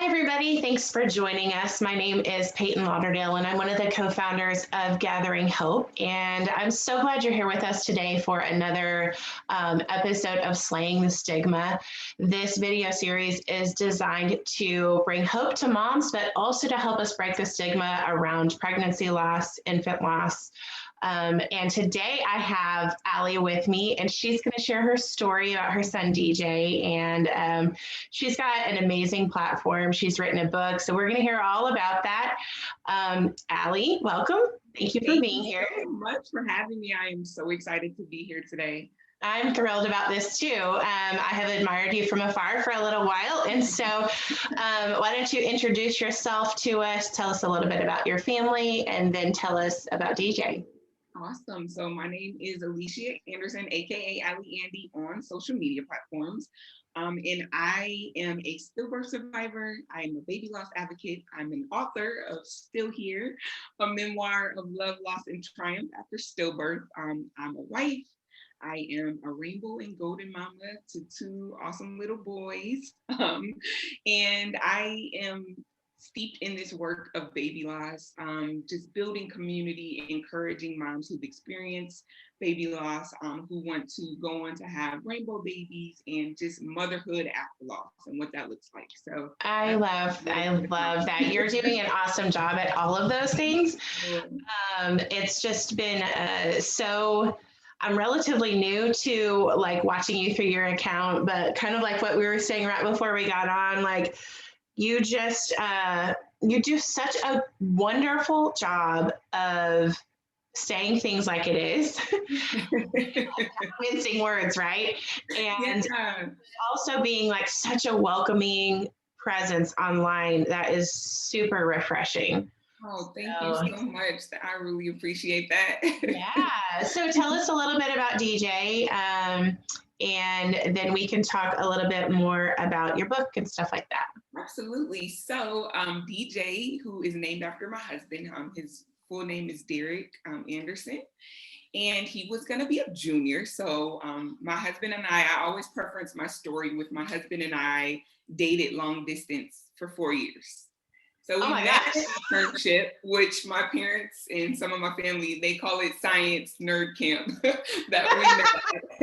everybody. Thanks for joining us. My name is Peyton Lauderdale, and I'm one of the co-founders of Gathering Hope. And I'm so glad you're here with us today for another episode of Slaying the Stigma. This video series is designed to bring hope to moms, but also to help us break the stigma around pregnancy loss, infant loss. And today I have Allie with me, and she's going to share her story about her son, DJ. And she's got an amazing platform. She's written a book. So we're going to hear all about that. Allie, welcome. Thank you for being here. Thank you so much for having me. I am so excited to be here today. I'm thrilled about this too. I have admired you from afar for a little while. And so why don't you introduce yourself to us, tell us a little bit about your family, and then tell us about DJ. Awesome. So my name is Alishia Anderson, aka Ali Andy, on social media platforms. And I am a stillbirth survivor. I am a baby loss advocate. I'm an author of Still Here, a memoir of love, loss, and triumph after stillbirth. I'm a wife. I am a rainbow and golden mama to two awesome little boys. And I am steeped in this work of baby loss, just building community, encouraging moms who've experienced baby loss, who want to go on to have rainbow babies, and just motherhood after loss and what that looks like. So I love that. You're doing an awesome job at all of those things. It's just been I'm relatively new to like watching you through your account, but kind of like what we were saying right before we got on, like you just, you do such a wonderful job of saying things like it is, mincing words, right? And also being like such a welcoming presence online that is super refreshing. Oh, thank you so much. I really appreciate that. Yeah. So tell us a little bit about DJ, and then we can talk a little bit more about your book and stuff like that. Absolutely. So DJ, who is named after my husband, his full name is Derek Anderson, and he was going to be a junior. So my husband and I always preference my story with my husband and I dated long distance for 4 years. So we met an internship, which my parents and some of my family, they call it science nerd camp that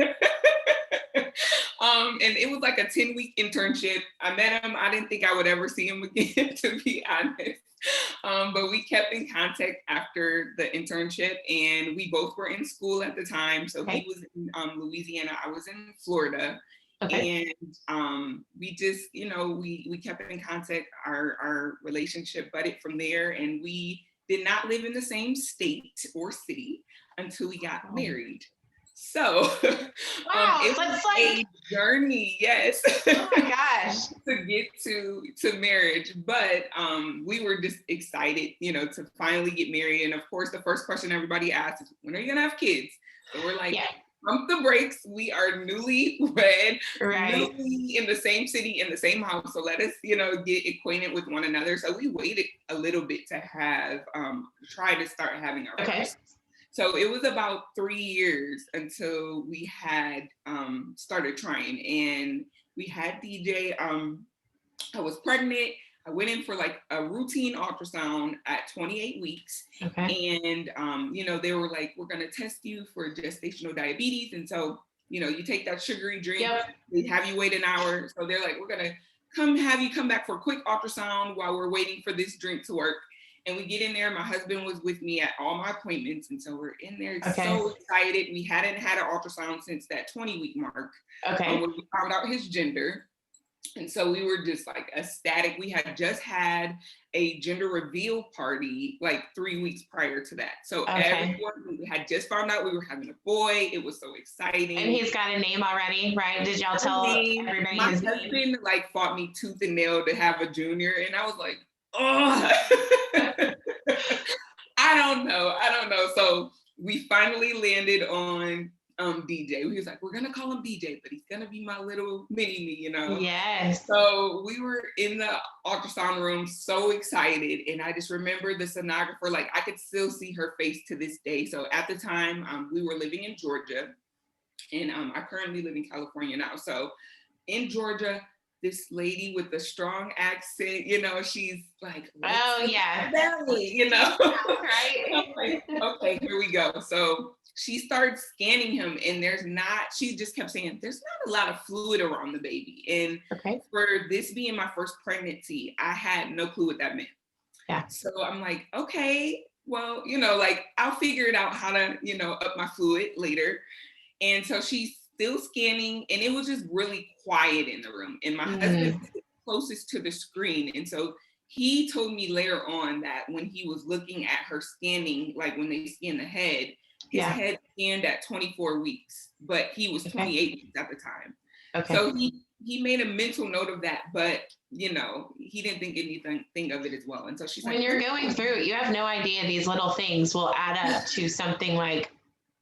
we met. And it was like a 10-week internship. I met him. I didn't think I would ever see him again, to be honest. But we kept in contact after the internship, and we both were in school at the time. So he was in Louisiana. I was in Florida. Okay. And we just, we kept in contact. Our relationship budded from there, and we did not live in the same state or city until we got married. So it was a journey, yes. Oh my gosh. To get to marriage. But we were just excited, to finally get married. And of course, the first question everybody asks is, when are you gonna have kids? So we're like, pump the brakes. We are newlywed, newly in the same city, in the same house. So let us, get acquainted with one another. So we waited a little bit to have, try to start having our first. So it was about 3 years until we had started trying, and we had DJ. I was pregnant. I went in for like a routine ultrasound at 28 weeks. Okay. And, they were like, we're going to test you for gestational diabetes. And so, you take that sugary drink, they have you wait an hour. So they're like, we're going to have you come back for a quick ultrasound while we're waiting for this drink to work. And we get in there. My husband was with me at all my appointments. And so we're in there so excited. We hadn't had an ultrasound since that 20-week mark. When we found out his gender. And so we were just like ecstatic. We had just had a gender reveal party like 3 weeks prior to that. So everyone, we had just found out we were having a boy. It was so exciting. And he's got a name already, right? Did y'all tell everybody his name? My husband like fought me tooth and nail to have a junior. And I was like, oh, I don't know. So we finally landed on DJ. He was like, we're gonna call him DJ, but he's gonna be my little mini me, Yes. So we were in the ultrasound room so excited, and I just remember the sonographer, like I could still see her face to this day. So at the time, we were living in Georgia, and I currently live in California now. So in Georgia, this lady with a strong accent, you know, she's like, oh yeah, belly, you know. right. Like, okay, here we go. So she started scanning him, and she just kept saying, there's not a lot of fluid around the baby. And Okay. for this being my first pregnancy, I had no clue what that meant. Yeah. So I'm like, okay, well, you know, like I'll figure it out how to, you know, up my fluid later. And so she's still scanning, and it was just really quiet in the room. And my husband was closest to the screen. And so he told me later on that when he was looking at her scanning, like when they scan the head, his head scanned at 24 weeks, but he was 28 weeks at the time. Okay. So he made a mental note of that, but you know, he didn't think anything of it as well. And so she's when you're going through it, you have no idea these little things will add up to something like,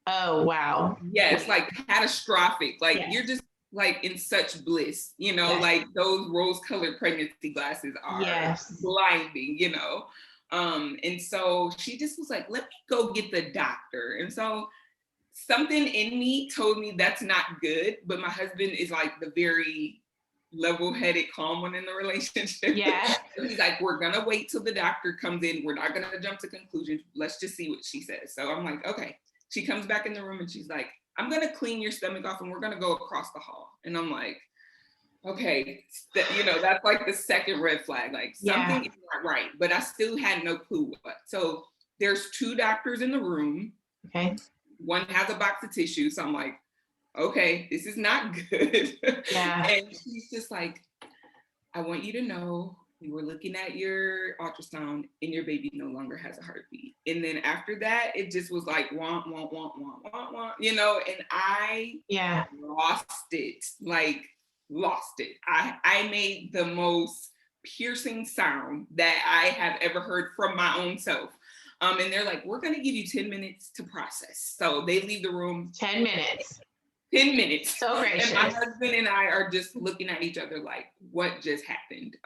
oh wow. Yes, like catastrophic. Like you're just like in such bliss, you know, like those rose-colored pregnancy glasses are blinding, you know. And so she just was like, let me go get the doctor. And so something in me told me that's not good, but my husband is like the very level-headed, calm one in the relationship. Yeah. So he's like, we're gonna wait till the doctor comes in. We're not gonna jump to conclusions. Let's just see what she says. So I'm like, okay. She comes back in the room and she's like, I'm gonna clean your stomach off and we're gonna go across the hall. And I'm like, okay, you know, that's like the second red flag. Like something is not right, but I still had no clue what. So there's 2 doctors in the room. Okay. One has a box of tissue. So I'm like, okay, this is not good. Yeah. And she's just like, I want you to know we were looking at your ultrasound and your baby no longer has a heartbeat. And then after that, it just was like, wah, wah, wah, wah, wah, wah, you know, and I lost it, lost it. I made the most piercing sound that I have ever heard from my own self. And they're like, we're gonna give you 10 minutes to process. So they leave the room. 10 minutes. 10 minutes. So gracious. And my husband and I are just looking at each other like, what just happened?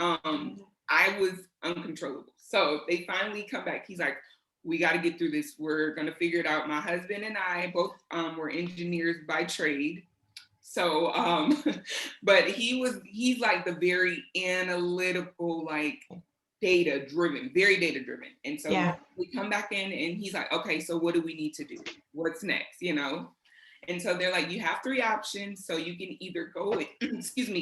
I was uncontrollable. So they finally come back. He's like, we got to get through this. We're going to figure it out. My husband and I both were engineers by trade. So, but he's like the very analytical, like data driven, very data driven. And so we come back in and he's like, okay, so what do we need to do? What's next? You know? And so they're like, you have 3 options. So you can either go and,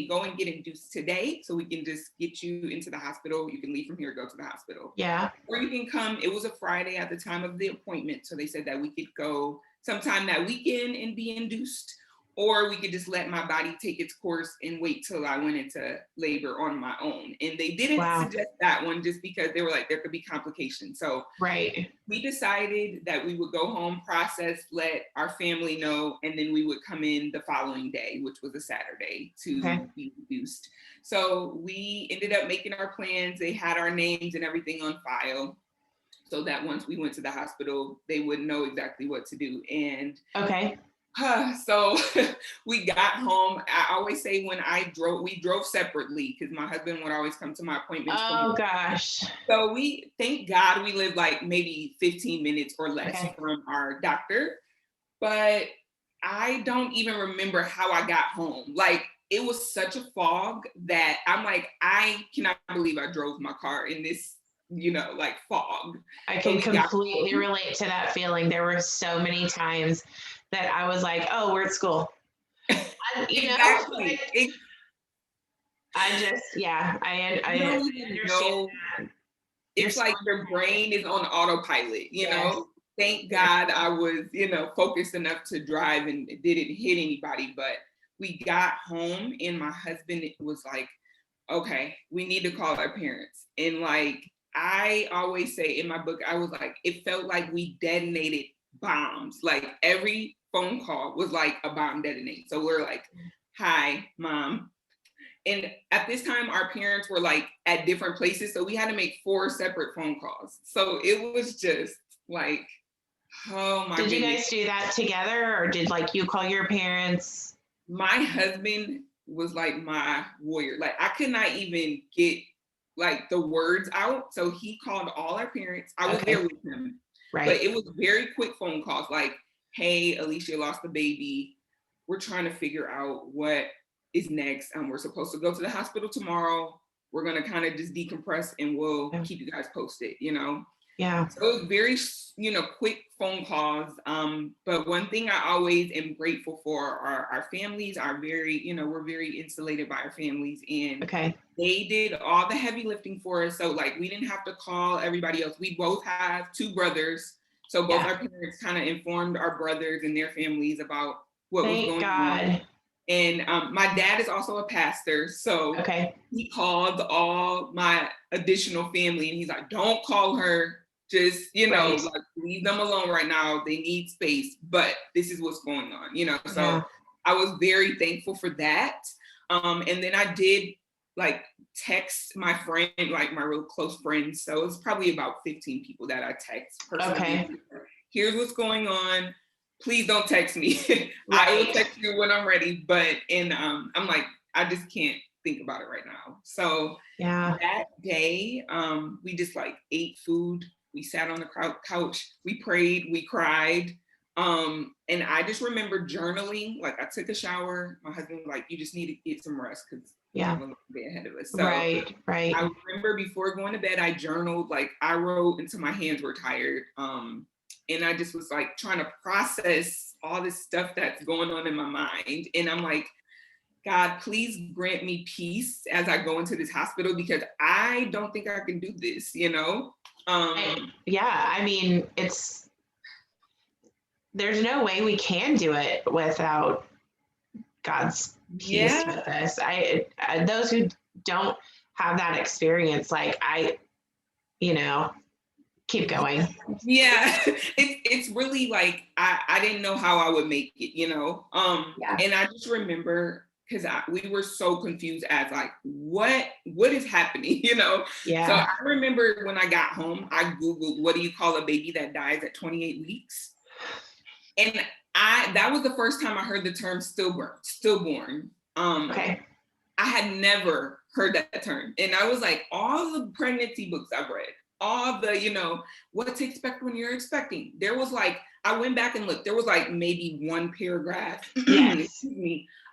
go and get induced today. So we can just get you into the hospital. You can leave from here, go to the hospital. Yeah. Or you can come. It was a Friday at the time of the appointment. So they said that we could go sometime that weekend and be induced. Or we could just let my body take its course and wait till I went into labor on my own. And they didn't suggest that one just because they were like, there could be complications. So we decided that we would go home, process, let our family know, and then we would come in the following day, which was a Saturday, to be induced. So we ended up making our plans. They had our names and everything on file, so that once we went to the hospital, they would know exactly what to do. And so we got home. I always say when we drove separately because my husband would always come to my appointments. Oh gosh. So thank God we lived like maybe 15 minutes or less from our doctor, but I don't even remember how I got home. Like it was such a fog that I'm like, I cannot believe I drove my car in this, like fog. I can completely relate to that feeling. There were so many times that I was like, oh, we're at school. Exactly. I understand that. It's like your brain is on autopilot, you know? Thank God I was, focused enough to drive and didn't hit anybody, but we got home and my husband was like, okay, we need to call our parents. And like, I always say in my book, I was like, it felt like we detonated bombs. Like every phone call was like a bomb detonate. So we're like, hi, Mom. And at this time, our parents were like at different places. So we had to make 4 separate phone calls. So it was just like, oh my goodness. Did you guys do that together or did like you call your parents? My husband was like my warrior. Like I could not even get like the words out. So he called all our parents. I was there with him. Right. But it was very quick phone calls like, hey, Alishia lost the baby. We're trying to figure out what is next. We're supposed to go to the hospital tomorrow. We're going to kind of just decompress and we'll keep you guys posted, you know? Yeah. So it was very, you know, quick phone calls. But one thing I always am grateful for are our families are very, you know, we're very insulated by our families, and they did all the heavy lifting for us. So like, we didn't have to call everybody else. We both have 2 brothers. So both our parents kind of informed our brothers and their families about what was going on. And my dad is also a pastor, so he called all my additional family, and he's like, don't call her, just, you know, like, leave them alone right now. They need space, but this is what's going on, you know? So I was very thankful for that. And then I did like text my friend, like my real close friends. So it was probably about 15 people that I text personally. Here's what's going on. Please don't text me. I will text you when I'm ready. But, and I'm like, I just can't think about it right now. So that day, we just like ate food. We sat on the couch, we prayed, we cried. And I just remember journaling, like I took a shower. My husband was like, you just need to get some rest because we have a little bit ahead of us. So I remember before going to bed, I journaled, like I wrote until my hands were tired. And I just was like trying to process all this stuff that's going on in my mind. And I'm like, God, please grant me peace as I go into this hospital, because I don't think I can do this, you know? I mean, there's no way we can do it without God's peace with us. Those who don't have that experience, like you know, keep going. It's really like, I didn't know how I would make it, you know? And I just remember, because we were so confused as like, what is happening, you know? So I remember when I got home, I Googled, what do you call a baby that dies at 28 weeks? And that was the first time I heard the term stillborn. I had never heard that term. And I was like, all the pregnancy books I've read, all the, you know, what to expect when you're expecting. There was like, I went back and looked, there was like maybe one paragraph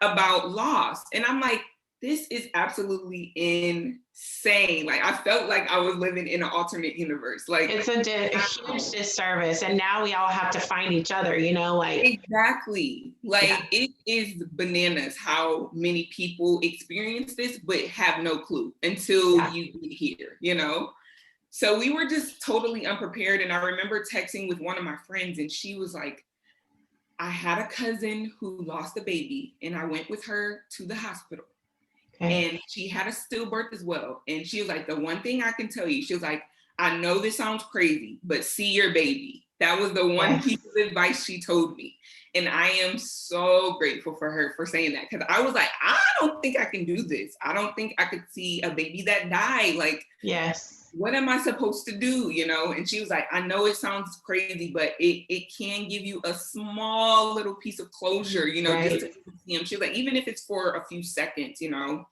about loss. And I'm like, this is absolutely insane. Like, I felt like I was living in an alternate universe. Like, it's a huge disservice. And now we all have to find each other, you know, like. Exactly. Like, it is bananas how many people experience this, but have no clue until you get here, you know? So we were just totally unprepared. And I remember texting with one of my friends, and she was like, I had a cousin who lost a baby, and I went with her to the hospital. And she had a stillbirth as well. And she was like, the one thing I can tell you, she was like, I know this sounds crazy, but see your baby. That was the one piece of advice she told me. And I am so grateful for her for saying that, because I was like, I don't think I can do this. I don't think I could see a baby that died. Like, what am I supposed to do, you know? And she was like, I know it sounds crazy, but it can give you a small little piece of closure, you know, just to see him. She was like, even if it's for a few seconds, you know?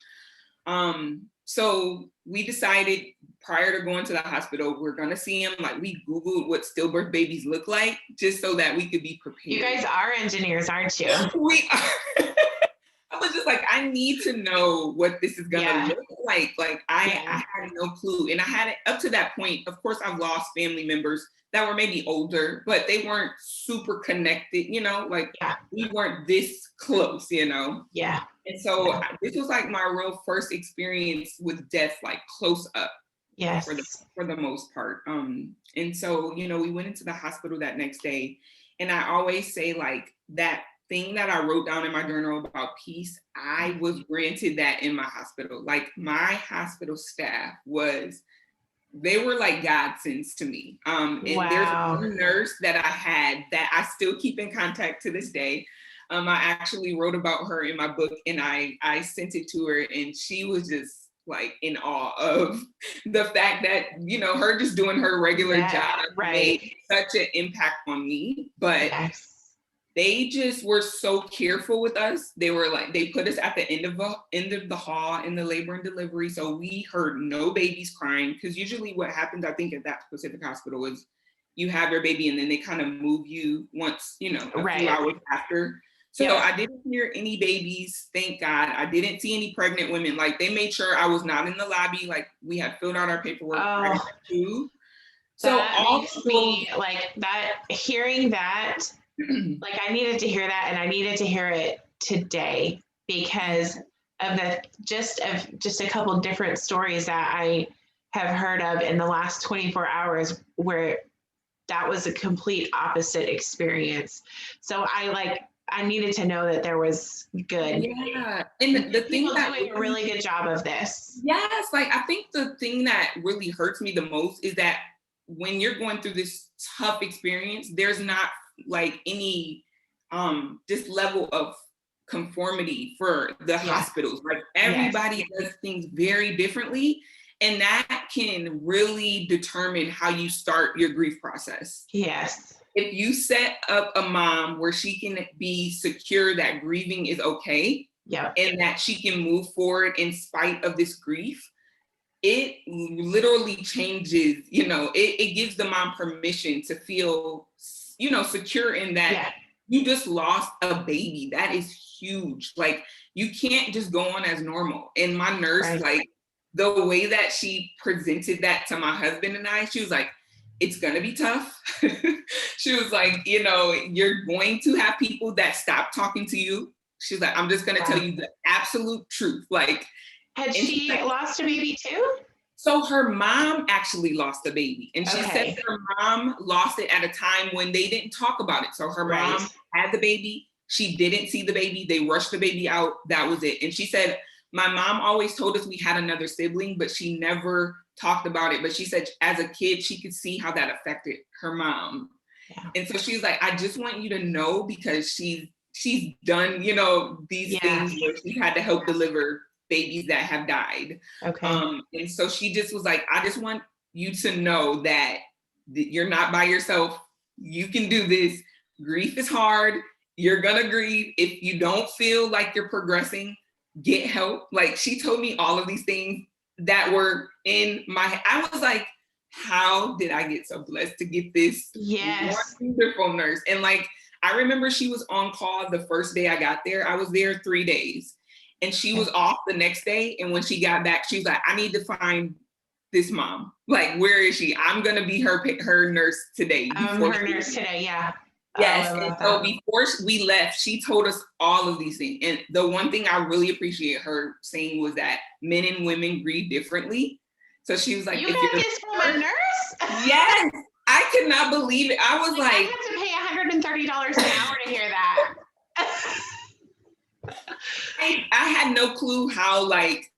So we decided prior to going to the hospital, we're gonna see him. Like, we Googled what stillbirth babies look like, just so that we could be prepared. You guys are engineers, aren't you? We are. I was just like, I need to know what this is gonna look like. Like, I had no clue. And I had it up to that point. Of course, I've lost family members that were maybe older, but they weren't super connected, you know, like we weren't this close, you know? And so this was like my real first experience with death, like close up. For the most part. And so, you know, we went into the hospital that next day. And I always say, like, that thing that I wrote down in my journal about peace, I was granted that in my hospital. Like, my hospital staff they were like godsends to me. And there's one nurse that I had that I still keep in contact to this day. I actually wrote about her in my book, and I sent it to her, and she was just like in awe of the fact that, you know, her just doing her regular job made such an impact on me. But they just were so careful with us. They were like, they put us at the end of the hall in the labor and delivery. So we heard no babies crying, because usually what happens, I think, at that specific hospital is you have your baby and then they kind of move you once, you know, a few hours after. So I didn't hear any babies, thank God. I didn't see any pregnant women. Like, they made sure I was not in the lobby. Like, we had filled out our paperwork prior to. So that makes me like that, hearing that, like I needed to hear that, and I needed to hear it today because of just a couple different stories that I have heard of in the last 24 hours where that was a complete opposite experience. So I needed to know that there was good. Yeah. And the thing that doing a really good job of this. Yes. Like, I think the thing that really hurts me the most is that when you're going through this tough experience, there's not like any this level of conformity for the hospitals. Like, everybody does things very differently. And that can really determine how you start your grief process. Yes. If you set up a mom where she can be secure that grieving is okay, and that she can move forward in spite of this grief, it literally changes, it gives the mom permission to feel, secure in that you just lost a baby. That is huge. Like, you can't just go on as normal. And my nurse, like, the way that she presented that to my husband and I, she was like, it's going to be tough. She was like, you're going to have people that stop talking to you. She's like, I'm just going to tell you the absolute truth. Like, had she lost a baby too? So her mom actually lost a baby. And she said her mom lost it at a time when they didn't talk about it. So her mom had the baby. She didn't see the baby. They rushed the baby out. That was it. And she said, my mom always told us we had another sibling, but she never talked about it. But she said as a kid, she could see how that affected her mom. And so she was like, I just want you to know, because she's done, these things where she's had to help deliver babies that have died. And so she just was like, I just want you to know that you're not by yourself. You can do this. Grief is hard. You're gonna grieve. If you don't feel like you're progressing, get help. Like, she told me all of these things that were in my head. I was like, how did I get so blessed to get this wonderful nurse? And like, I remember she was on call the first day I got there. I was there 3 days, and she was off the next day. And when she got back, she was like, I need to find this mom. Like, where is she? I'm gonna be her nurse today. Her nurse today, Yes. And so before we left, she told us all of these things. And the one thing I really appreciate her saying was that men and women grieve differently. So she was like, you got this from a nurse? Yes. I could not believe it. I was like, I have to pay $130 an hour to hear that. I had no clue how like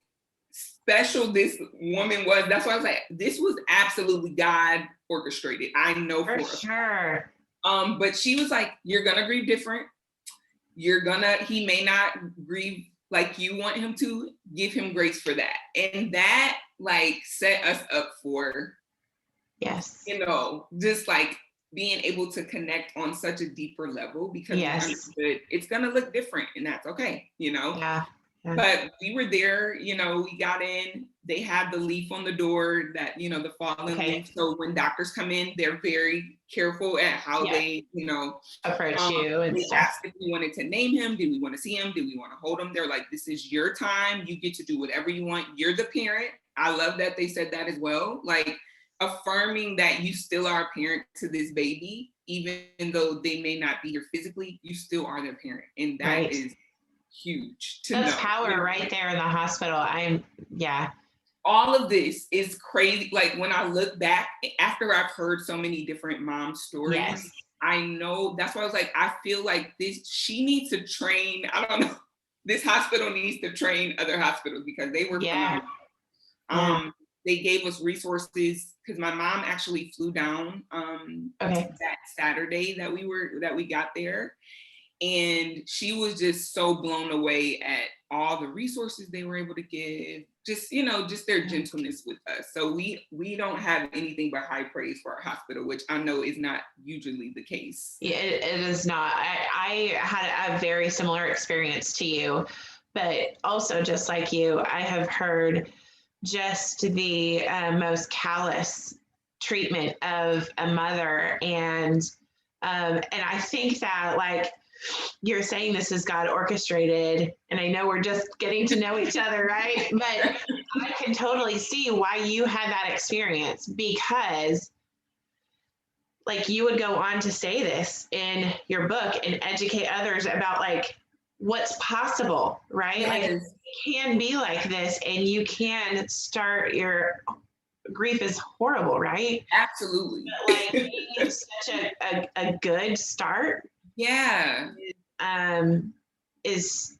special this woman was. That's why I was like, this was absolutely God orchestrated. I know for sure. But she was like, you're gonna grieve different. He may not grieve like you want him to. Give him grace for that. And that like set us up for, just like being able to connect on such a deeper level, because it's gonna look different, and that's okay, But we were there, we got in, they had the leaf on the door that, the fallen leaf. So when doctors come in, they're very careful at how they, approach you. And they asked if we wanted to name him. Did we want to see him? Did we want to hold him? They're like, this is your time. You get to do whatever you want. You're the parent. I love that they said that as well. Like, affirming that you still are a parent to this baby, even though they may not be here physically, you still are their parent. And that is huge to know. Power right there in the hospital. All of this is crazy. Like, when I look back after I've heard so many different mom stories, I know that's why I was like, I feel like she needs to train. I don't know. This hospital needs to train other hospitals, because they were phenomenal. They gave us resources, because my mom actually flew down that Saturday that we got there. And she was just so blown away at all the resources they were able to give, just their gentleness with us. So we don't have anything but high praise for our hospital, which I know is not usually the case. It is not. I had a very similar experience to you, but also just like you, I have heard just the most callous treatment of a mother. And I think that, like, you're saying this is God orchestrated, and I know we're just getting to know each other, right? But I can totally see why you had that experience, because like you would go on to say this in your book and educate others about like what's possible, right? Yes. Like it can be like this, and you can start your grief is horrible, right? Absolutely. But like being such a good start, Yeah. Is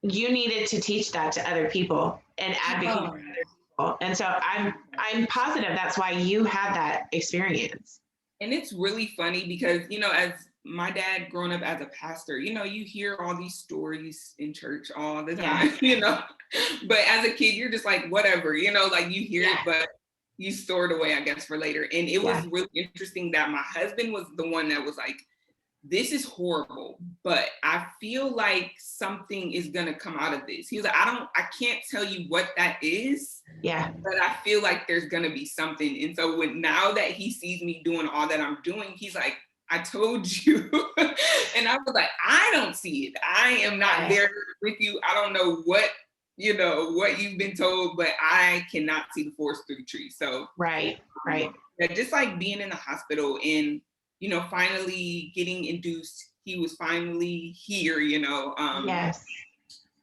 you needed to teach that to other people and advocate for other people. And so I'm positive that's why you had that experience. And it's really funny because, you know, as my dad growing up as a pastor, you know, you hear all these stories in church all the time, you know, but as a kid, you're just like, whatever, you know, like you hear it, but you store it away, I guess, for later. And it was really interesting that my husband was the one that was like, this is horrible, but I feel like something is gonna come out of this. He was like, I can't tell you what that is. Yeah. But I feel like there's gonna be something. And so now that he sees me doing all that I'm doing, he's like, I told you. And I was like, I don't see it. I am not there with you. I don't know what, you know, what you've been told, but I cannot see the forest through the trees. So right. Yeah, just like being in the hospital and, you know, finally getting induced, he was finally here, you know,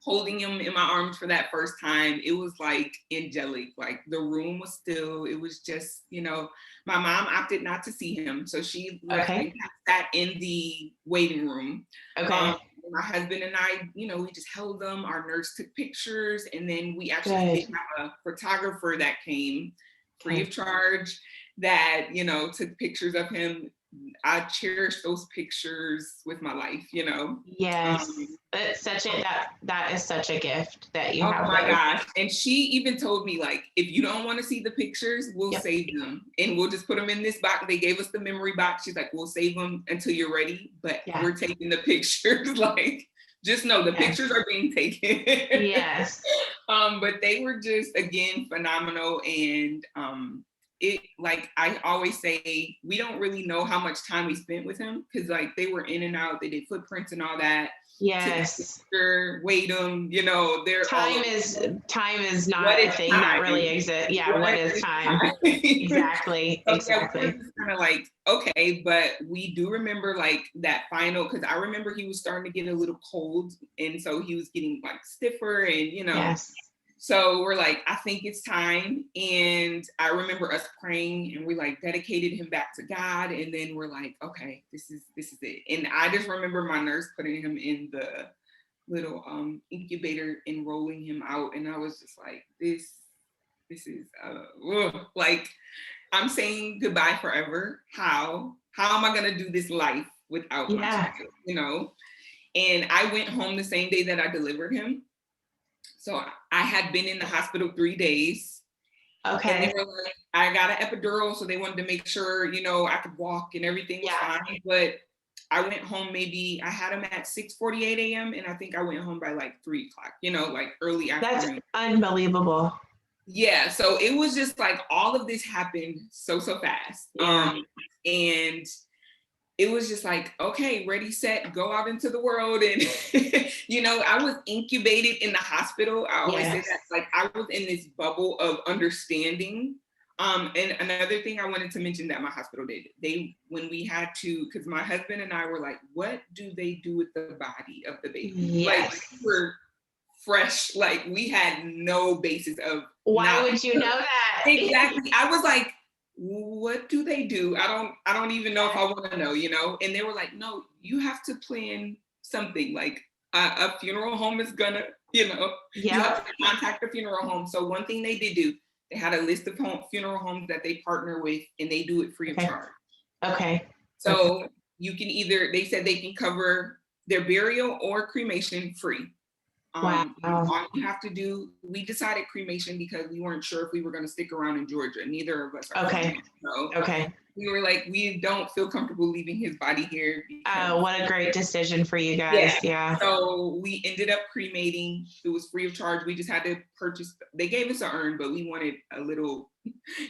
holding him in my arms for that first time. It was like angelic, like the room was still, it was just, you know, my mom opted not to see him. So she left and sat in the waiting room. My husband and I, you know, we just held them. Our nurse took pictures, and then we actually did have a photographer that came free of charge that, you know, took pictures of him. I cherish those pictures with my life, you know. It's such a that is such a gift that you have. Oh my gosh. And she even told me, like, if you don't want to see the pictures, we'll save them and we'll just put them in this box. They gave us the memory box. She's like, we'll save them until you're ready, but we're taking the pictures. Like, just know the pictures are being taken. But they were just, again, phenomenal. And it, like I always say, we don't really know how much time we spent with him, because like they were in and out, they did footprints and all that. Wait them, you know, time is not a thing that really exists. What is time? Exactly. Kind of like, okay, but we do remember like that final, because I remember he was starting to get a little cold, and so he was getting like stiffer, and you know. So we're like, I think it's time. And I remember us praying, and we like dedicated him back to God. And then we're like, okay, this is it. And I just remember my nurse putting him in the little incubator and rolling him out. And I was just like, this is like, I'm saying goodbye forever. How am I gonna do this life without my child, you know? And I went home the same day that I delivered him. So I had been in the hospital 3 days. And they were like, I got an epidural, so they wanted to make sure, you know, I could walk and everything was fine. But I went home, maybe I had him at 6:48 a.m. and I think I went home by like 3 o'clock, you know, like early afternoon. That's unbelievable. Yeah, so it was just like all of this happened so fast. And it was just like, okay, ready, set, go out into the world. And, you know, I was incubated in the hospital. I always say that, like, I was in this bubble of understanding. And another thing I wanted to mention that my hospital did, when we had to, because my husband and I were like, what do they do with the body of the baby? Like, we were fresh, like, we had no basis of. Why would you know that? Exactly. I was like, what do they do? I don't even know if I want to know, you know? And they were like, no, you have to plan something, like a funeral home is gonna, you know, you have to contact the funeral home. So one thing they did do, they had a list of funeral homes that they partner with, and they do it free of charge. So you can either, they said they can cover their burial or cremation free. All you have to do, we decided cremation because we weren't sure if we were going to stick around in Georgia. Neither of us are. So we were like, we don't feel comfortable leaving his body here. What a great decision for you guys. So we ended up cremating. It was free of charge. We just had to purchase, they gave us an urn, but we wanted a little,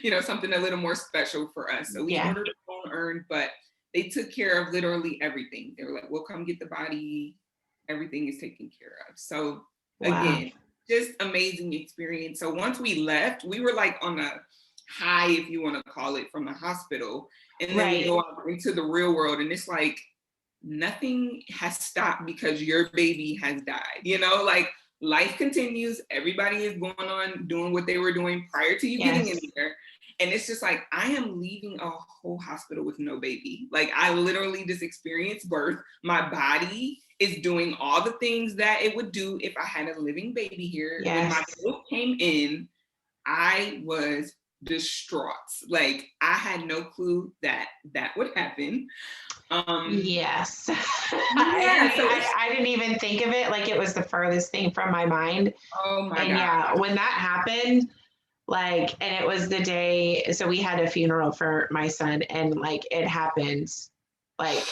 you know, something a little more special for us. So we ordered our own urn, but they took care of literally everything. They were like, we'll come get the body. Everything is taken care of. So again, just amazing experience. So once we left, we were like on a high, if you want to call it, from the hospital. And then we go out into the real world, and it's like nothing has stopped because your baby has died. You know, like life continues. Everybody is going on doing what they were doing prior to you getting in there. And it's just like, I am leaving a whole hospital with no baby. Like, I literally just experienced birth. My body is doing all the things that it would do if I had a living baby here. When my milk came in, I was distraught. Like, I had no clue that that would happen. Yes. I didn't even think of it. Like, it was the furthest thing from my mind. Oh my God. Yeah, when that happened, like, and it was the day, so we had a funeral for my son, and like it happened, like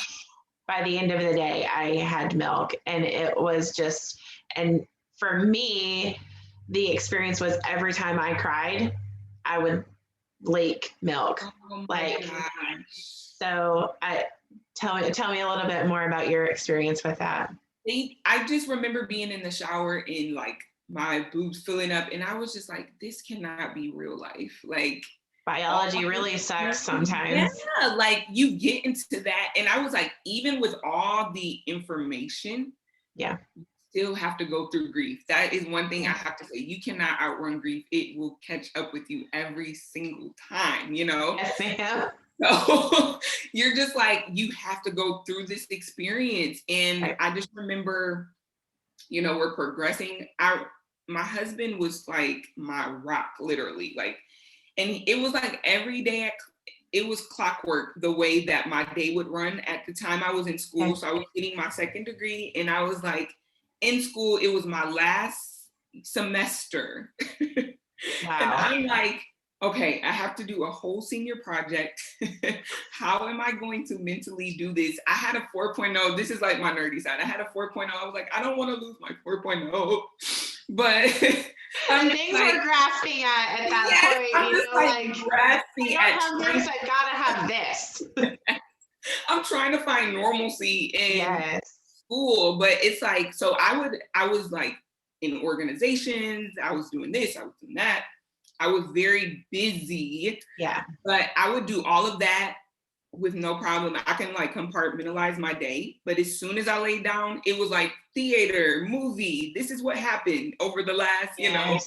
by the end of the day, I had milk, and it was just, and for me, the experience was every time I cried, I would leak milk. Oh like, gosh. So tell me a little bit more about your experience with that. I just remember being in the shower and like my boobs filling up, and I was just like, this cannot be real life. Like, biology really sucks sometimes. Yeah, like you get into that, and I was like, even with all the information, you still have to go through grief. That is one thing I have to say. You cannot outrun grief. It will catch up with you every single time, you know? Yes, ma'am. So you're just like, you have to go through this experience. And I just remember, you know, we're progressing. My husband was like my rock, literally. Like, and it was like every day, it was clockwork the way that my day would run. At the time I was in school, so I was getting my second degree, and I was like in school, it was my last semester. Wow. And I'm like, okay, I have to do a whole senior project. How am I going to mentally do this? I had a 4.0. This is like my nerdy side. I had a 4.0. I was like, I don't want to lose my 4.0. But things like, we're grasping at that point. I'm just like grasping at this, I gotta have this. I'm trying to find normalcy in school, but it's like, so I was like in organizations, I was doing this, I was doing that. I was very busy. Yeah. But I would do all of that with no problem. I can like compartmentalize my day. But as soon as I laid down, it was like theater, movie. This is what happened over the last, you know,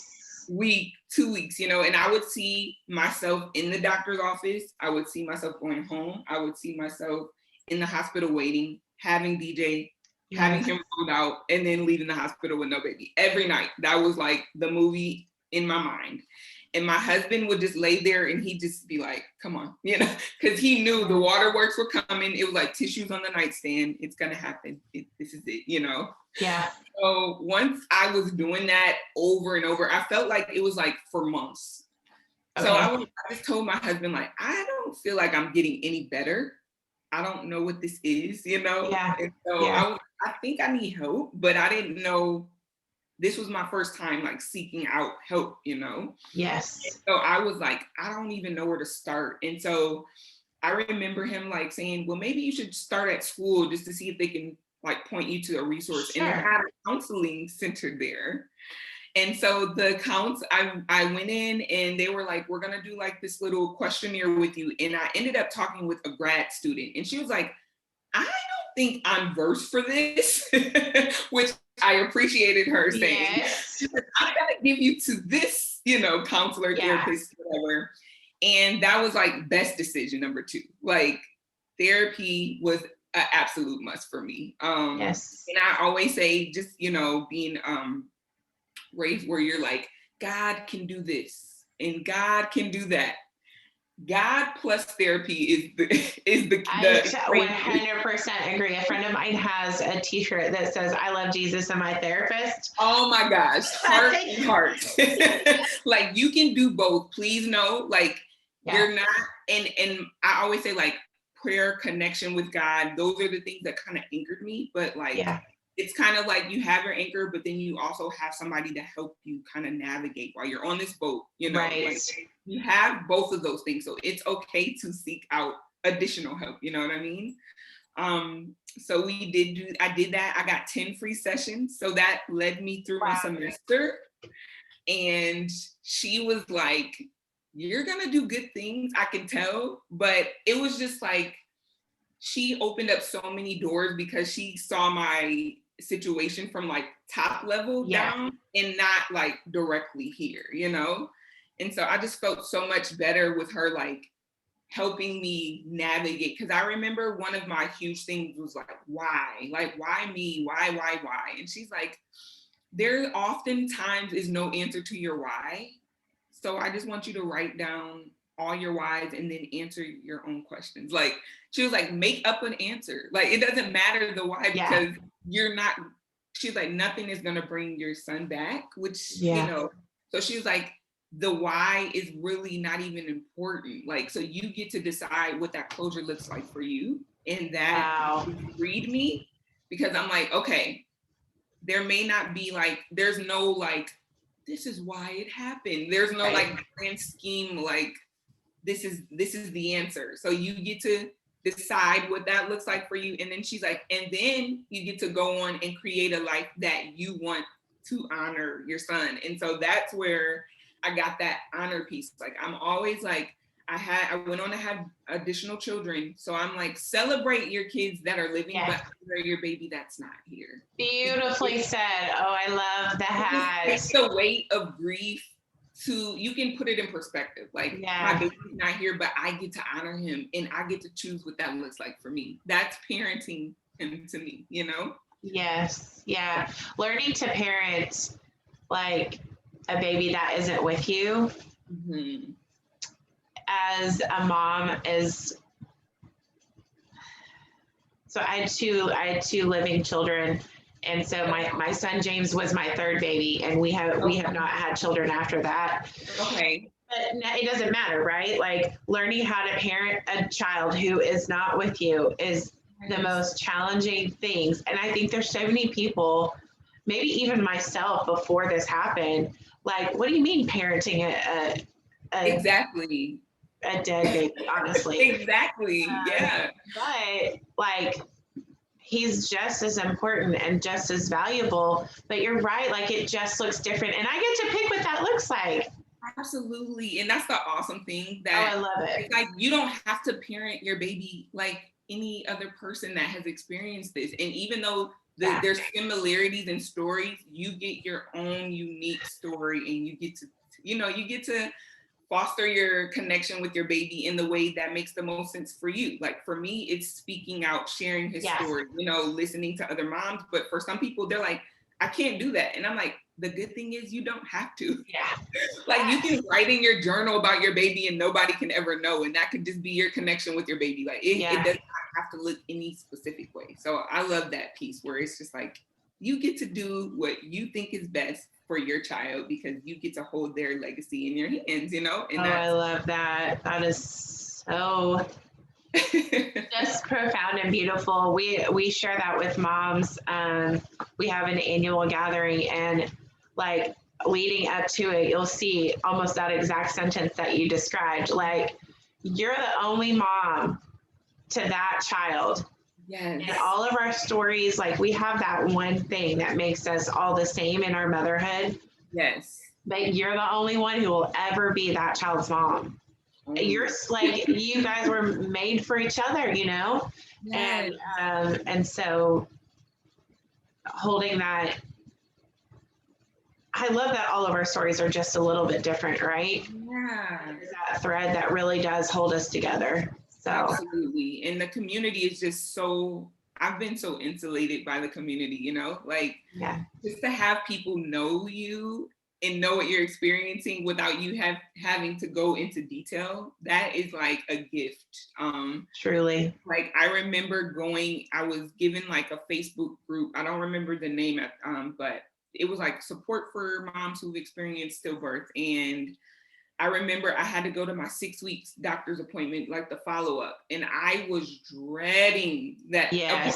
week, 2 weeks, you know, and I would see myself in the doctor's office. I would see myself going home. I would see myself in the hospital waiting, having DJ, having him pulled out, and then leaving the hospital with no baby. Every night. That was like the movie in my mind. And my husband would just lay there and he'd just be like, come on, you know, because he knew the waterworks were coming. It was like tissues on the nightstand. It's going to happen. This is it, you know? Yeah. So once I was doing that over and over, I felt like it was like for months. Okay. So I just told my husband, like, I don't feel like I'm getting any better. I don't know what this is, you know? Yeah. And so I think I need help, but I didn't know. This was my first time like seeking out help, you know? Yes. And so I was like, I don't even know where to start. And so I remember him like saying, well, maybe you should start at school just to see if they can like point you to a resource. Sure. And they had a counseling center there. And so I went in and they were like, we're gonna do like this little questionnaire with you. And I ended up talking with a grad student, and she was like, I don't think I'm versed for this, which I appreciated her saying. Yes. I'm gonna give you to this, you know, counselor, therapist, whatever. And that was like best decision number 2. Like therapy was an absolute must for me. Yes. And I always say, just, you know, being raised where you're like, God can do this and God can do that. God plus therapy is the I 100% agree. A friend of mine has a t-shirt that says, I love Jesus and my therapist. Oh my gosh, heart and heart. Like, you can do both. Please know, like, you're not, and I always say like prayer, connection with God, those are the things that kind of anchored me. But like, it's kind of like you have your anchor, but then you also have somebody to help you kind of navigate while you're on this boat, you know? Right. Like, you have both of those things. So it's okay to seek out additional help, you know what I mean? So I did that. I got 10 free sessions. So that led me through my semester. And she was like, you're gonna do good things, I can tell. But it was just like, she opened up so many doors because she saw my situation from like top level down and not like directly here, you know? And so I just felt so much better with her, like helping me navigate. Cause I remember one of my huge things was like, why? Like, why me? Why? And she's like, there oftentimes is no answer to your why. So I just want you to write down all your whys and then answer your own questions. Like, she was like, make up an answer. Like, it doesn't matter the why because you're not, she's like, nothing is gonna bring your son back, which, you know, so she was like, the why is really not even important. Like, so you get to decide what that closure looks like for you. And that freed me because I'm like, okay, there may not be like, there's no like, this is why it happened. There's no like grand scheme, like this is the answer. So you get to decide what that looks like for you. And then she's like, and then you get to go on and create a life that you want to honor your son. And so that's where I got that honor piece. Like, I'm always like, I went on to have additional children. So I'm like, celebrate your kids that are living, but honor your baby that's not here. Beautifully said. Oh, I love that. It's the weight of grief you can put it in perspective. Like, my baby's not here, but I get to honor him and I get to choose what that looks like for me. That's parenting him to me, you know? Yes. Yeah. Learning to parent like a baby that isn't with you as a mom is. So I had two living children. And so my son James was my third baby, and we have not had children after that. Okay. But it doesn't matter, right? Like, learning how to parent a child who is not with you is the most challenging things. And I think there's so many people, maybe even myself before this happened, like, what do you mean parenting a exactly a dead baby, honestly. Exactly. Yeah. But like, he's just as important and just as valuable, but you're right, like, it just looks different, and I get to pick what that looks like. Absolutely. And that's the awesome thing, that I love it. It's like, you don't have to parent your baby like any other person that has experienced this. And even though there's similarities in stories, you get your own unique story, and you get to foster your connection with your baby in the way that makes the most sense for you. Like, for me, it's speaking out, sharing his story, listening to other moms. But for some people, they're like, I can't do that. And I'm like, the good thing is you don't have to. Like, you can write in your journal about your baby and nobody can ever know. And that could just be your connection with your baby. Like, it does not have to look any specific way. So I love that piece where it's just like, you get to do what you think is best for your child because you get to hold their legacy in your hands, And I love that. That is so just profound and beautiful. We share that with moms. We have an annual gathering, and like, leading up to it, you'll see almost that exact sentence that you described. Like, you're the only mom to that child. Yes. And all of our stories, like, we have that one thing that makes us all the same in our motherhood. Yes. But you're the only one who will ever be that child's mom. You're like, you guys were made for each other, Yes. And so holding that, I love that all of our stories are just a little bit different, right? Yeah. There's that thread that really does hold us together. So absolutely. And the community is just I've been so insulated by the community, like, just to have people know you and know what you're experiencing without you having to go into detail, that is like a gift. Truly. Like, I remember I was given like a Facebook group. I don't remember the name, but it was like support for moms who've experienced stillbirth. And I remember I had to go to my 6 weeks doctor's appointment, like the follow-up. And I was dreading that appointment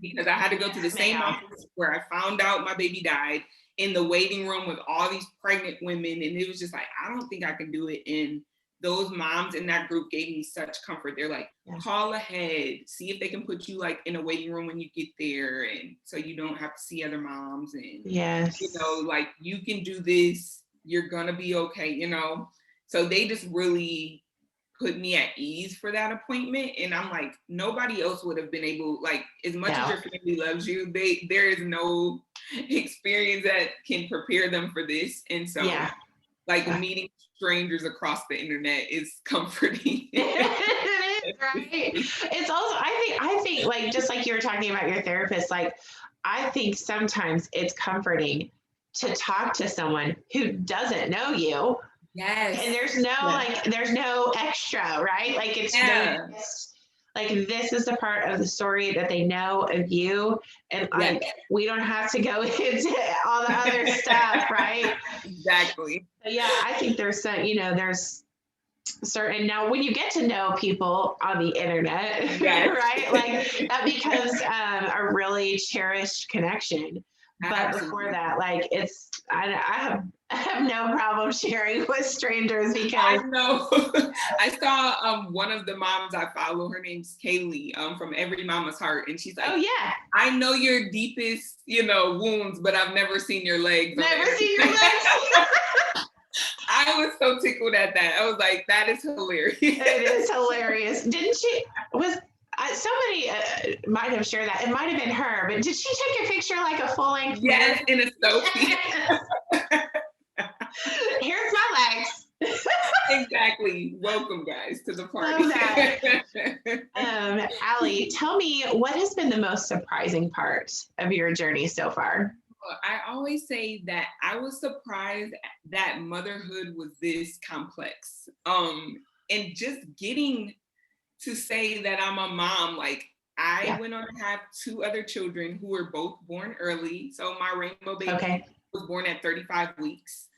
because I had to go to the same office where I found out my baby died, in the waiting room with all these pregnant women. And it was just like, I don't think I can do it. And those moms in that group gave me such comfort. They're like, call ahead, see if they can put you like in a waiting room when you get there, and so you don't have to see other moms, and you know, like, you can do this, you're gonna be okay, you know. So they just really put me at ease for that appointment. And I'm like, nobody else would have been able, like, as much as your family loves you, there is no experience that can prepare them for this. And so like meeting strangers across the internet is comforting. Right. It's also, I think like, just like you were talking about your therapist, like, I think sometimes it's comforting to talk to someone who doesn't know you. Yes. And there's no like, there's no extra, right? Like, it's just, like, this is the part of the story that they know of you, and like, we don't have to go into all the other stuff, right? Exactly. So, yeah, I think there's some, you know, there's certain, now when you get to know people on the internet, right, like, that becomes a really cherished connection. But before that, like, it's, I have no problem sharing with strangers, because I know. I saw one of the moms I follow, her name's Kaylee, from Every Mama's Heart, and she's like, oh yeah, I know your deepest, you know, wounds, but I've never seen your legs. Never seen your legs. I was so tickled at that. I was like, that is hilarious. It is hilarious. Didn't she, somebody might have shared that. It might have been her, but did she take a picture, like a full length? Yes, in a selfie. Here's my legs. Exactly. Welcome, guys, to the party. Love that. Allie, tell me, what has been the most surprising part of your journey so far? I always say that I was surprised that motherhood was this complex. And just getting to say that I'm a mom, like, I went on to have 2 other children who were both born early. So my rainbow baby was born at 35 weeks.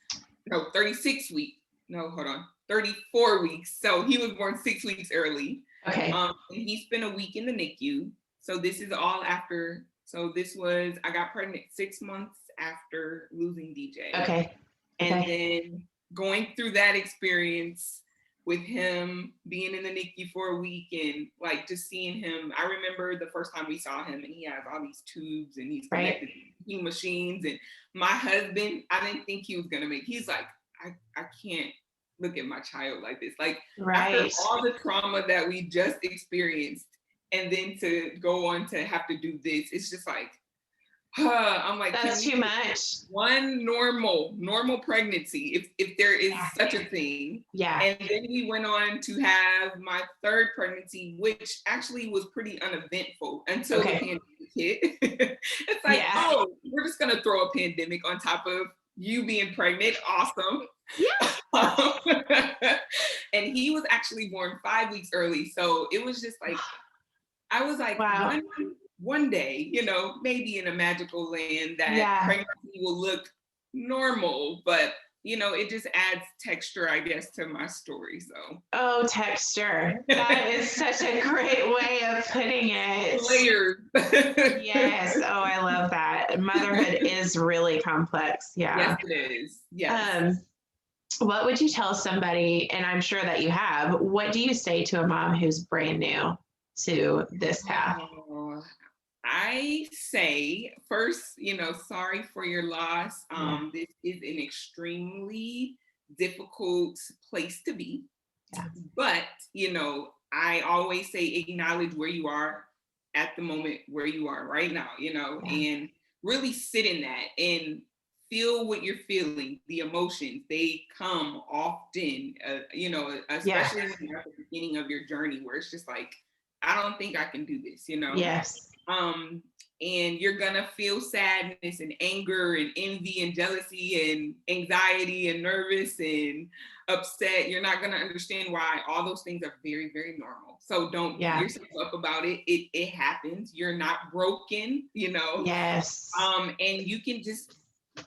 No, 36 weeks. No, hold on. 34 weeks. So he was born 6 weeks early. Okay. And he spent a week in the NICU. So this is all after. So this was, I got pregnant 6 months after losing DJ. Okay. And then going through that experience with him being in the NICU for a week, and like just seeing him, I remember the first time we saw him, and he has all these tubes and he's connected to machines. And my husband, I didn't think he was gonna make, he's like, I can't look at my child like this. Like, after all the trauma that we just experienced, and then to go on to have to do this, it's just like, I'm like, that's too much. One normal pregnancy, if there is such a thing. And then we went on to have my 3rd pregnancy, which actually was pretty uneventful until the pandemic hit. It's like, oh, we're just gonna throw a pandemic on top of you being pregnant. Awesome. And he was actually born 5 weeks early. So it was just like, I was like, one day, you know, maybe in a magical land that pregnancy will look normal, but you know, it just adds texture, I guess, to my story. So. Oh, texture. That is such a great way of putting it. Layers. Yes. Oh, I love that. Motherhood is really complex. Yeah. Yes, it is. Yes. What would you tell somebody, and I'm sure that you have, what do you say to a mom who's brand new to this path? I say, first, you know, sorry for your loss. This is an extremely difficult place to be. But, you know, I always say acknowledge where you are at the moment, where you are right now, you know, and really sit in that and feel what you're feeling. The emotions, they come often, you know, especially when you're at the beginning of your journey, where it's just like, I don't think I can do this, you know? And you're gonna feel sadness and anger and envy and jealousy and anxiety and nervous and upset. You're not gonna understand why. All those things are very, very normal. So don't beat yourself up about it. It happens. You're not broken, you know? And you can just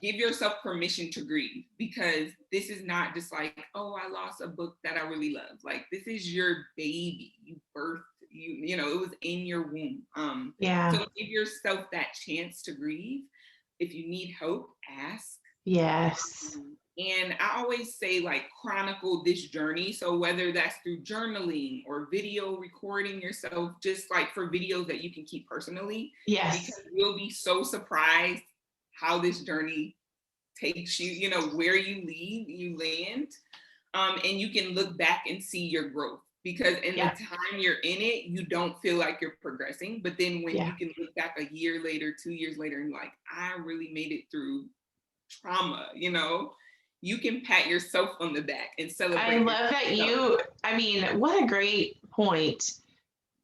give yourself permission to grieve, because this is not just like, oh, I lost a book that I really love. Like, this is your baby. You birthed, you know, it was in your womb. So give yourself that chance to grieve. If you need hope, ask. And I always say, like, chronicle this journey. So whether that's through journaling or video recording yourself, just like for videos that you can keep personally, Yes. because you'll be so surprised how this journey takes you, you know, where you land. And you can look back and see your growth, because in the time you're in it, you don't feel like you're progressing. But then when you can look back a year later, 2 years later, and like, I really made it through trauma, you know, you can pat yourself on the back and celebrate. I love that I mean, what a great point.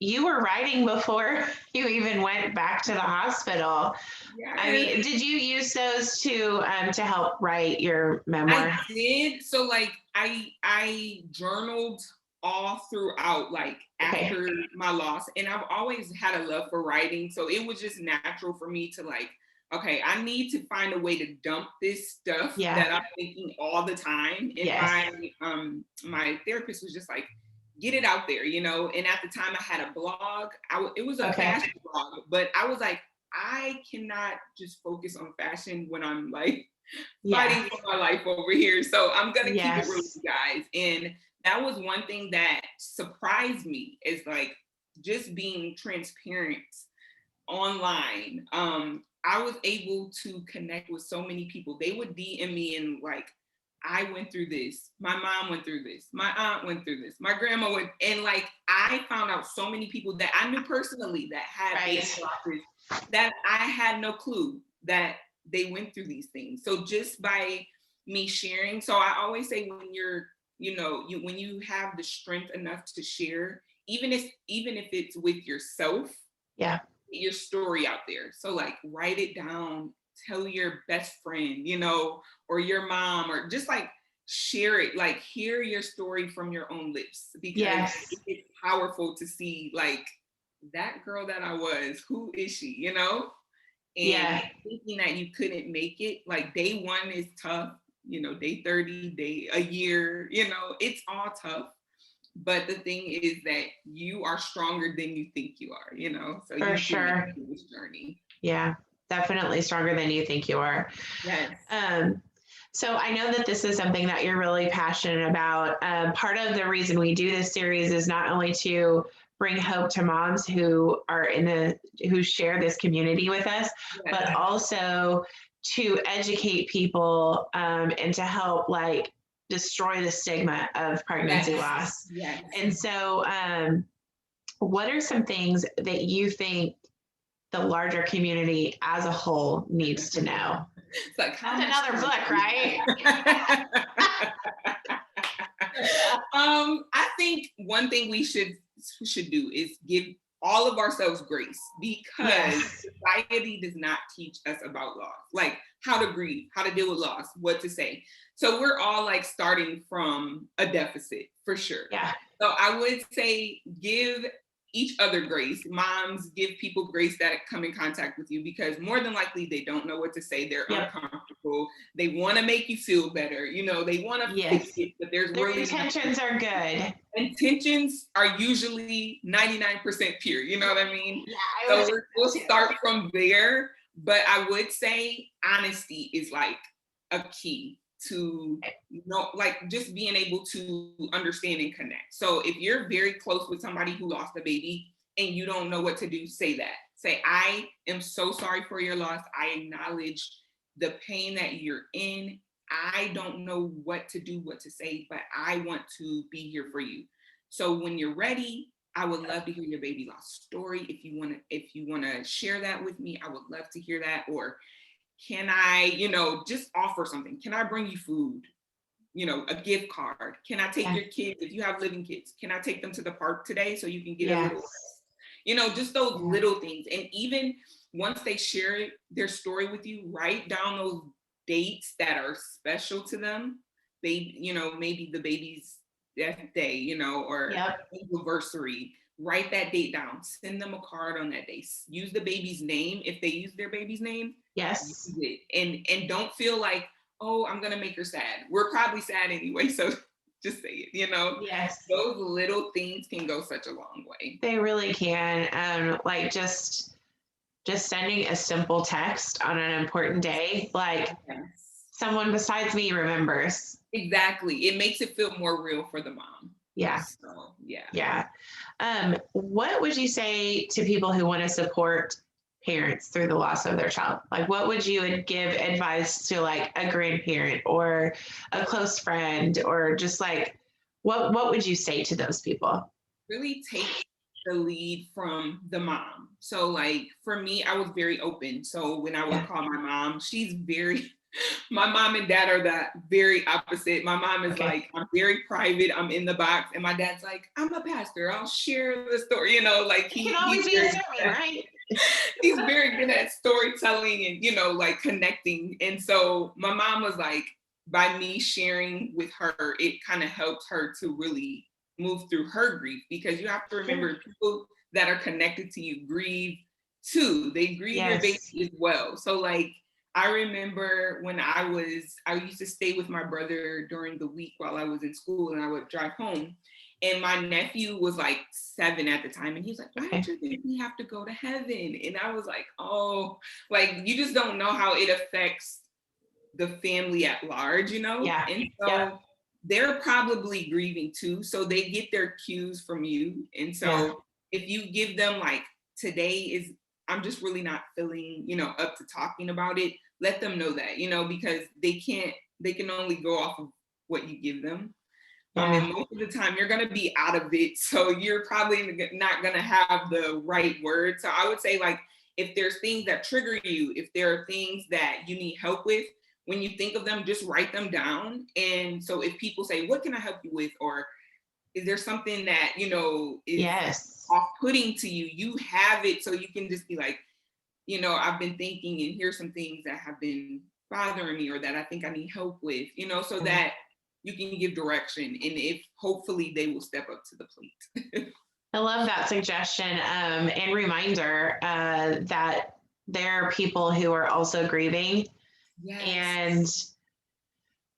You were writing before you even went back to the hospital. Yes. I mean, did you use those to help write your memoir? I did. So like I journaled all throughout, like after my loss, and I've always had a love for writing. So it was just natural for me to like, okay, I need to find a way to dump this stuff that I'm thinking all the time. And my therapist was just like, get it out there, you know. And at the time I had a blog. It was a fashion blog, but I was like, I cannot just focus on fashion when I'm like fighting for my life over here. So I'm gonna keep it real with you guys. And that was one thing that surprised me, is like just being transparent online. I was able to connect with so many people. They would DM me and like, I went through this. My mom went through this. My aunt went through this. My grandma went, and like, I found out so many people that I knew personally that had baby losses that I had no clue that they went through these things. So just by me sharing, so I always say, when you're, you know, when you have the strength enough to share, even if it's with yourself, your story out there. So like, write it down, tell your best friend, you know, or your mom, or just like share it, like hear your story from your own lips, because it's powerful to see like, that girl that I was, who is she, you know? And thinking that you couldn't make it, like day 1 is tough, you know, day 30, a year, you know, it's all tough. But the thing is that you are stronger than you think you are, you know? So for sure. This journey. Yeah, definitely stronger than you think you are. Yes. So I know that this is something that you're really passionate about. Part of the reason we do this series is not only to bring hope to moms who are who share this community with us, but also to educate people and to help like destroy the stigma of pregnancy loss. And so what are some things that you think the larger community as a whole needs to know? It's like, that's another book, right? I think one thing we should do is give all of ourselves grace, because society does not teach us about loss, like how to grieve, how to deal with loss, what to say. So we're all like starting from a deficit for sure. So I would say give each other grace. Moms, give people grace that come in contact with you, because more than likely they don't know what to say. They're uncomfortable. They want to make you feel better. You know, they want to fix it, but their intentions are good. Intentions are usually 99% pure. You know what I mean? So we'll start from there. But I would say honesty is like a key to, you know, like just being able to understand and connect. So if you're very close with somebody who lost a baby and you don't know what to do, say that. Say, I am so sorry for your loss. I acknowledge the pain that you're in. I don't know what to do, what to say, but I want to be here for you. So when you're ready, I would love to hear your baby loss story. If you want to share that with me, I would love to hear that. Or can I, you know, just offer something? Can I bring you food? You know, a gift card? Can I take your kids, if you have living kids, can I take them to the park today so you can get a little rest? You know, just those little things. And even once they share their story with you, write down those dates that are special to them. They, you know, maybe the baby's death day, you know, or anniversary. Write that date down. Send them a card on that day. Use the baby's name if they use their baby's name. Yes. Use it. And don't feel like, oh, I'm gonna make her sad. We're probably sad anyway, so just say it, you know? Yes. Those little things can go such a long way. They really can. Like just sending a simple text on an important day, like someone besides me remembers. Exactly. It makes it feel more real for the mom. Yeah. So, yeah. Yeah. What would you say to people who want to support parents through the loss of their child? Like, what would you give advice to like a grandparent or a close friend, or just like, what would you say to those people? Really take the lead from the mom. So like for me, I was very open. So when I would call my mom, she's very, my mom and dad are that very opposite. My mom is like, I'm very private, I'm in the box. And my dad's like, I'm a pastor, I'll share the story, like It can always be a sermon, right? He's very good at storytelling and, like connecting. And so my mom was like, by me sharing with her, it kind of helped her to really move through her grief, because you have to remember people that are connected to you grieve too. They grieve your baby as well. So like, I remember when I used to stay with my brother during the week while I was in school, and I would drive home. And my nephew was like 7 at the time. And he was like, why did your baby have to go to heaven? And I was like, oh, like, you just don't know how it affects the family at large, Yeah. And so they're probably grieving too. So they get their cues from you. And so if you give them like, I'm just really not feeling, up to talking about it, let them know that, because they can only go off of what you give them. And most of the time you're going to be out of it. So you're probably not going to have the right word. So I would say, like, if there's things that trigger you, if there are things that you need help with, when you think of them, just write them down. And so if people say, what can I help you with? Or is there something that, is off-putting to you? You have it, so you can just be like, I've been thinking, and here's some things that have been bothering me or that I think I need help with, so that you can give direction, and if hopefully they will step up to the plate. I love that suggestion and reminder that there are people who are also grieving. And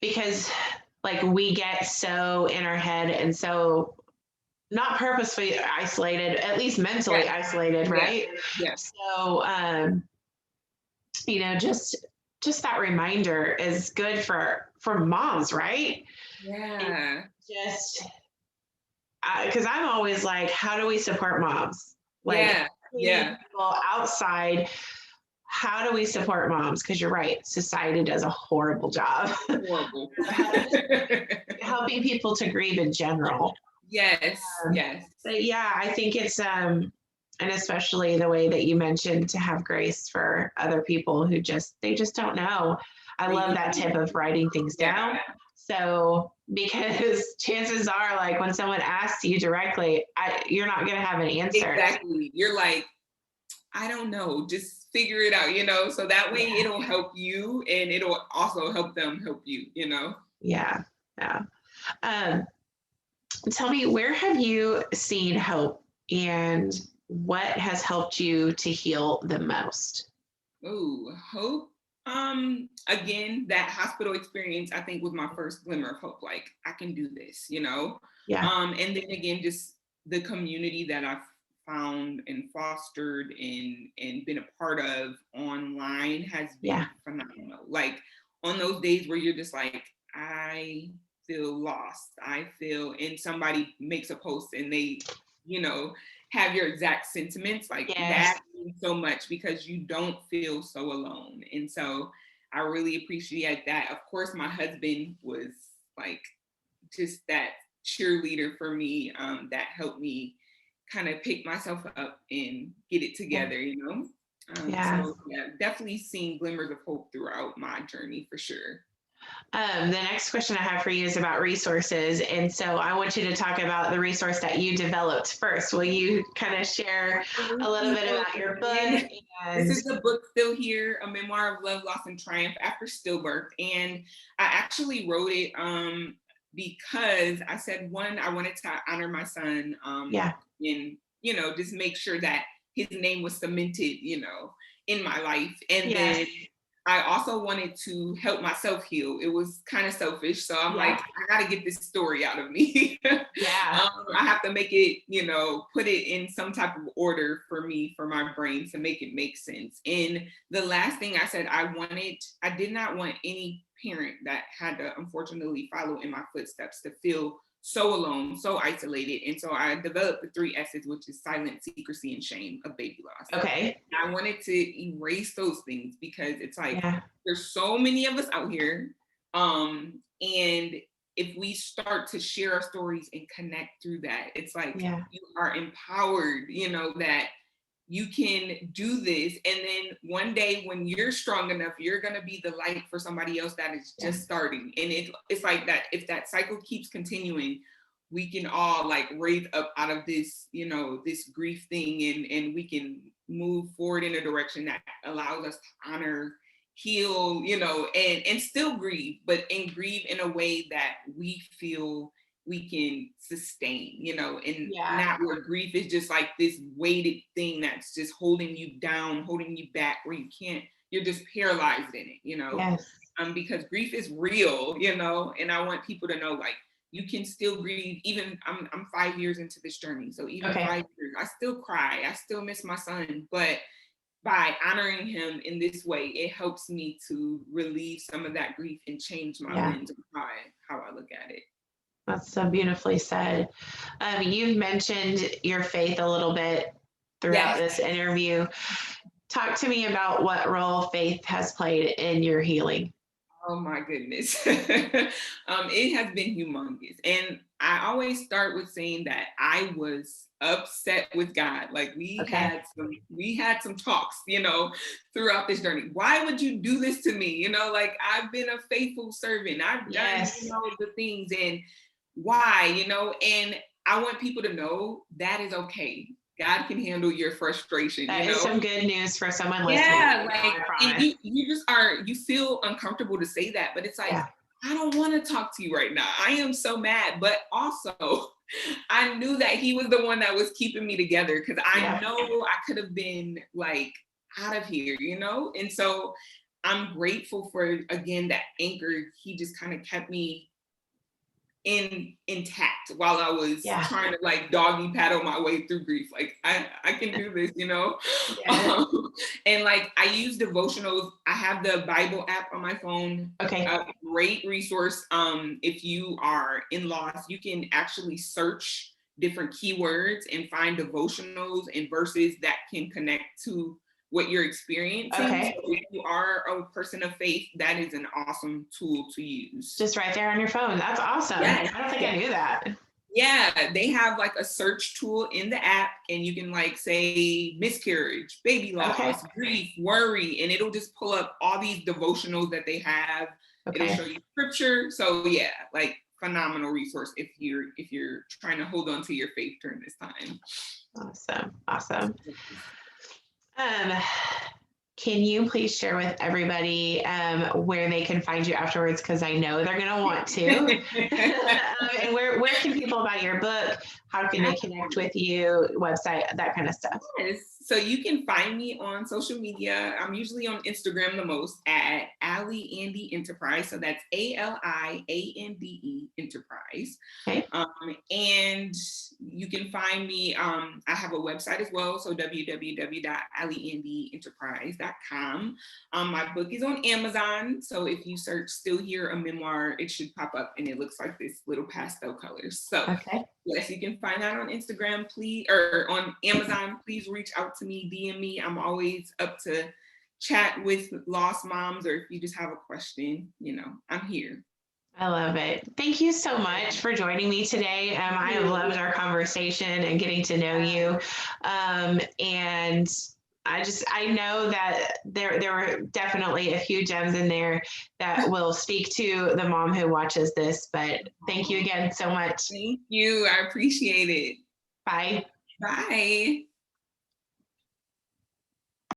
because like we get so in our head and so not purposefully isolated, at least mentally isolated, right? So just that reminder is good for moms, right? Just because I'm always like, how do we support moms? Like, people outside, how do we support moms? Because you're right, society does a horrible job. Horrible. Helping people to grieve in general. Yes. But yeah, I think it's and especially the way that you mentioned, to have grace for other people who they just don't know. I love that tip of writing things down. So, because chances are, like, when someone asks you directly, you're not going to have an answer. Exactly. You're like, I don't know, just figure it out, so that way it'll help you, and it'll also help them help you, Yeah. Tell me, where have you seen hope, and what has helped you to heal the most? Oh, hope. Again, that hospital experience, I think, was my first glimmer of hope. Like, I can do this, Yeah. And then again, just the community that I've found and fostered and been a part of online has been phenomenal. Like, on those days where you're just like, I feel lost, and somebody makes a post and they, have your exact sentiments, like that means so much, because you don't feel so alone. And so I really appreciate that. Of course, my husband was like just that cheerleader for me, that helped me kind of pick myself up and get it together, So definitely seeing glimmers of hope throughout my journey, for sure. The next question I have for you is about resources. And so I want you to talk about the resource that you developed first. Will you kind of share a little bit about your book? This is the book, Still Here, A Memoir of Love, Loss, and Triumph After Stillbirth. And I actually wrote it because I said, one, I wanted to honor my son, and, just make sure that his name was cemented, in my life. And then I also wanted to help myself heal. It was kind of selfish. So I'm like, I got to get this story out of me. I have to make it, put it in some type of order for me, for my brain, to make it make sense. And the last thing I said, I did not want any parent that had to unfortunately follow in my footsteps, to feel so alone, so isolated. And so I developed the 3 S's, which is silence, secrecy, and shame of baby loss. Okay. And I wanted to erase those things because it's like, Yeah. there's so many of us out here. And if we start to share our stories and connect through that, it's like, Yeah. you are empowered, you know, that you can do this. And then one day when you're strong enough, you're going to be the light for somebody else that is just starting. And it's like that, if that cycle keeps continuing, we can all like raise up out of this, you know, this grief thing, and we can move forward in a direction that allows us to honor, heal, you know, and still grieve, but grieve in a way that we feel we can sustain, you know, and not where grief is just like this weighted thing that's just holding you down, holding you back, where you can't, you're just paralyzed in it, you know. Yes. Because grief is real, you know, and I want people to know, like, you can still grieve. Even I'm 5 years into this journey, so even 5 years, I still cry, I still miss my son, but by honoring him in this way, it helps me to relieve some of that grief and change my lens of how I look at it. That's so beautifully said. You've mentioned your faith a little bit throughout this interview. Talk to me about what role faith has played in your healing. Oh my goodness. It has been humongous. And I always start with saying that I was upset with God. Like we had some talks, you know, throughout this journey. Why would you do this to me? You know, like, I've been a faithful servant. I've done, you know, the things, and why, you know, and I want people to know that is okay. God can handle your frustration. That is some good news for someone listening. Yeah, like, and you just you feel uncomfortable to say that, but it's like, I don't want to talk to you right now. I am so mad, but also I knew that he was the one that was keeping me together, because I know I could have been like out of here, you know? And so I'm grateful for, again, that anchor. He just kind of kept me intact while I was trying to like doggy paddle my way through grief. Like, I can do this, you know? And like, I use devotionals. I have the Bible app on my phone. A great resource. If you are in loss, you can actually search different keywords and find devotionals and verses that can connect to what you're experiencing. So if you are a person of faith, that is an awesome tool to use. Just right there on your phone. That's awesome. I don't think I knew that. Yeah, they have like a search tool in the app, and you can like say miscarriage, baby loss, grief, worry, and it'll just pull up all these devotionals that they have. It'll show you scripture. So yeah, like, phenomenal resource if you're trying to hold on to your faith during this time. Awesome. Can you please share with everybody where they can find you afterwards? Because I know they're going to want to. And where can people buy your book? How can they connect with you? Website, that kind of stuff. Yes. So you can find me on social media. I'm usually on Instagram the most at Ali Andy Enterprise. So that's ALIANDE Enterprise. And you can find me. I have a website as well. So www.aliandyenterprise.com. My book is on Amazon. So if you search Still Here, a Memoir, it should pop up, and it looks like this little pastel colors. So yes, you can find that on Instagram, please, or on Amazon. Please reach out to me, DM me. I'm always up to chat with lost moms, or if you just have a question, you know, I'm here. I love it. Thank you so much for joining me today. I have loved our conversation and getting to know you. And I know that there were definitely a few gems in there that will speak to the mom who watches this, but thank you again so much. Thank you. I appreciate it. Bye. Bye.